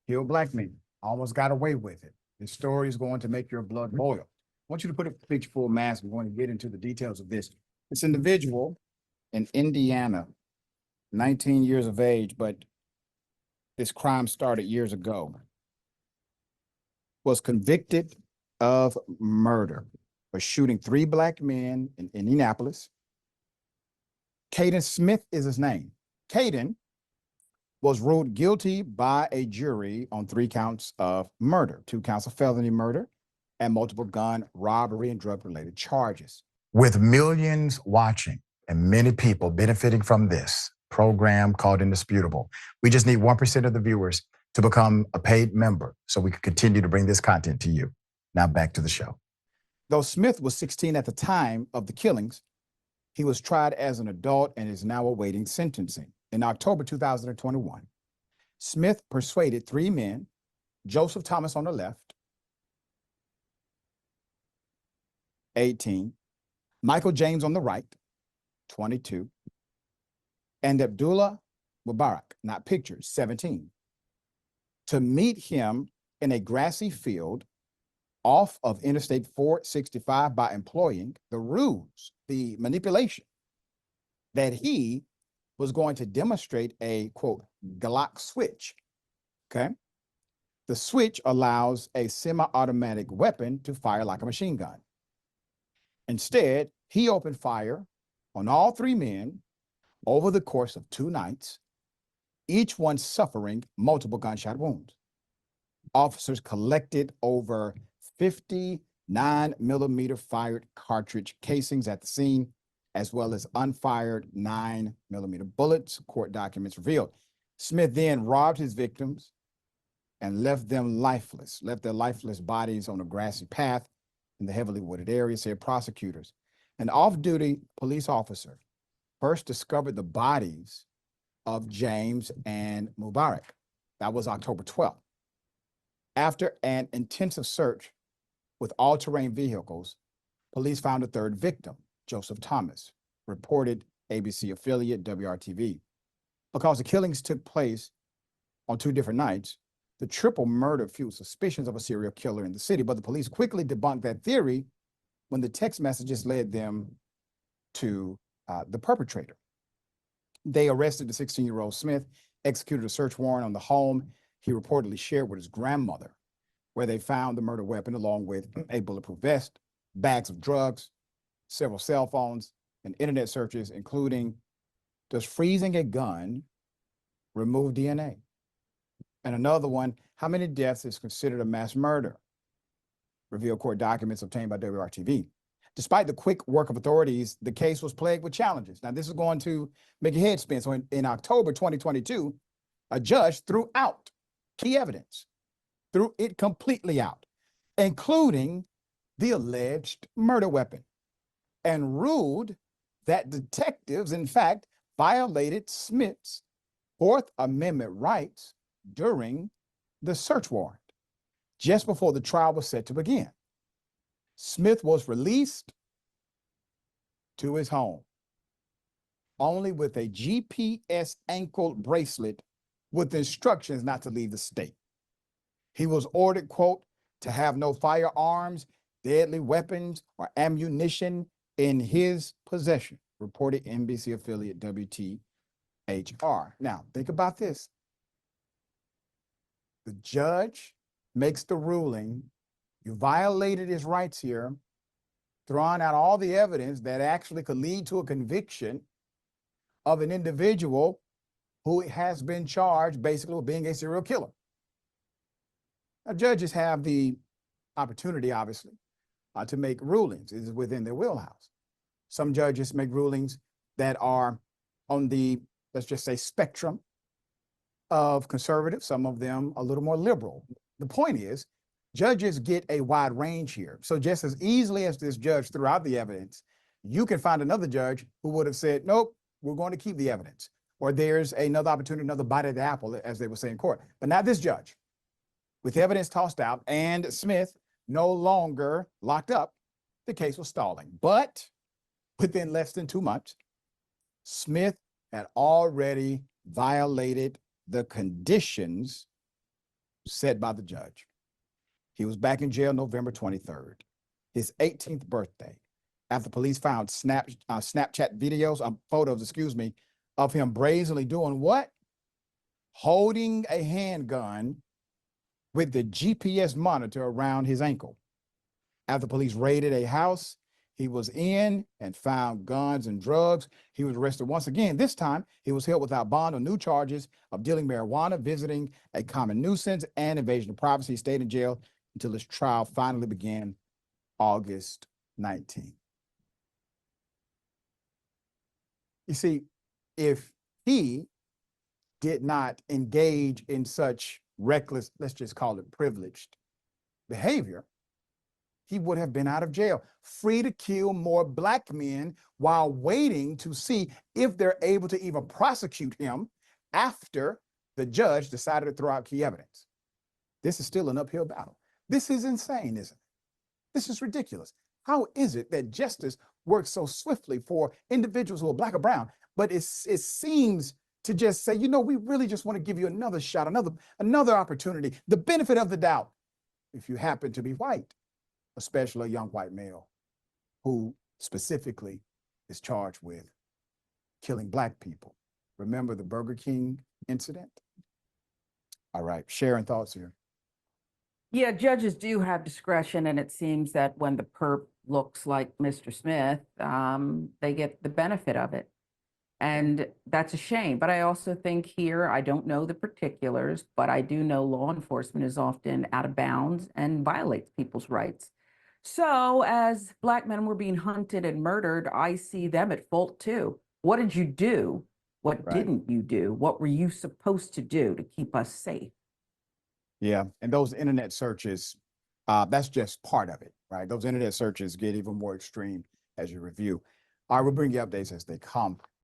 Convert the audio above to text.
killed black men, almost got away with it. His story is going to make your blood boil. I want you to put a picture full mask. We're going to get into the details of this. This individual in Indiana, 19 years of age, but this crime started years ago, was convicted of murder for shooting three black men in Indianapolis. Caden Smith is his name. Caden was ruled guilty by a jury on 3 counts of murder, 2 counts of felony murder, and multiple gun robbery and drug-related charges. With millions watching and many people benefiting from this program called Indisputable, we just need 1% of the viewers to become a paid member so we can continue to bring this content to you. Now back to the show. Though Smith was 16 at the time of the killings, he was tried as an adult and is now awaiting sentencing. In October 2021, Smith persuaded 3 men, Joseph Thomas on the left, 18, Michael James on the right, 22, and Abdullah Mubarak, not pictures, 17, to meet him in a grassy field off of Interstate 465 by employing the ruse, the manipulation, that he was going to demonstrate a, quote, Glock switch, okay? The switch allows a semi-automatic weapon to fire like a machine gun. Instead, he opened fire on all 3 men over the course of 2 nights, each one suffering multiple gunshot wounds. Officers collected over 50 9mm fired cartridge casings at the scene, as well as unfired 9mm bullets, court documents revealed. Smith then robbed his victims and left their lifeless bodies on a grassy path in the heavily wooded area, said prosecutors. An off-duty police officer first discovered the bodies of James and Mubarak. That was October 12th. After an intensive search with all-terrain vehicles, police found a 3rd victim, Joseph Thomas, reported ABC affiliate WRTV. Because the killings took place on 2 different nights, the triple murder fueled suspicions of a serial killer in the city, but the police quickly debunked that theory when the text messages led them to the perpetrator. They arrested the 16-year-old Smith, executed a search warrant on the home he reportedly shared with his grandmother, where they found the murder weapon along with a bulletproof vest, bags of drugs, several cell phones, and internet searches, including, does freezing a gun remove DNA? And another one, how many deaths is considered a mass murder? Revealed court documents obtained by WRTV. Despite the quick work of authorities, the case was plagued with challenges. Now, this is going to make your head spin. So in October 2022, a judge threw out key evidence, threw it completely out, including the alleged murder weapon, and ruled that detectives, in fact, violated Smith's 4th Amendment rights during the search warrant, just before the trial was set to begin. Smith was released to his home, only with a GPS ankle bracelet with instructions not to leave the state. He was ordered, quote, to have no firearms, deadly weapons, or ammunition in his possession, reported NBC affiliate WTHR. Now, think about this. The judge makes the ruling. You violated his rights here, throwing out all the evidence that actually could lead to a conviction of an individual who has been charged basically with being a serial killer. Now, judges have the opportunity, obviously, to make rulings. It is within their wheelhouse. Some judges make rulings that are on the, let's just say, spectrum of conservative, some of them a little more liberal. The point is, judges get a wide range here. So just as easily as this judge threw out the evidence, you can find another judge who would have said, nope, we're going to keep the evidence. Or there's another opportunity, another bite at the apple, as they would say in court. But not this judge. With evidence tossed out and Smith no longer locked up, the case was stalling. But within less than 2 months, Smith had already violated the conditions set by the judge. He was back in jail November 23rd, his 18th birthday, after police found Snapchat videos, photos, excuse me, of him brazenly doing what? Holding a handgun with the GPS monitor around his ankle. After police raided a house he was in and found guns and drugs, he was arrested once again. This time, he was held without bond on new charges of dealing marijuana, visiting a common nuisance, and invasion of privacy. He stayed in jail until his trial finally began August 19th. You see, if he did not engage in such reckless, let's just call it privileged behavior, he would have been out of jail, free to kill more black men while waiting to see if they're able to even prosecute him after the judge decided to throw out key evidence. This is still an uphill battle. This is insane, isn't it? This is ridiculous. How is it that justice works so swiftly for individuals who are black or brown, but it seems to just say, you know, we really just want to give you another shot, another opportunity, the benefit of the doubt, if you happen to be white, especially a young white male who specifically is charged with killing black people. Remember the Burger King incident? All right, sharing thoughts here. Yeah, judges do have discretion, and it seems that when the perp looks like Mr. Smith, they get the benefit of it. And that's a shame. But I also think here, I don't know the particulars, but I do know law enforcement is often out of bounds and violates people's rights. So as black men were being hunted and murdered, I see them at fault too. What did you do? What didn't you do? What were you supposed to do to keep us safe? Yeah, and those internet searches, that's just part of it, right? Those internet searches get even more extreme as you review. All right, we'll bring you updates as they come.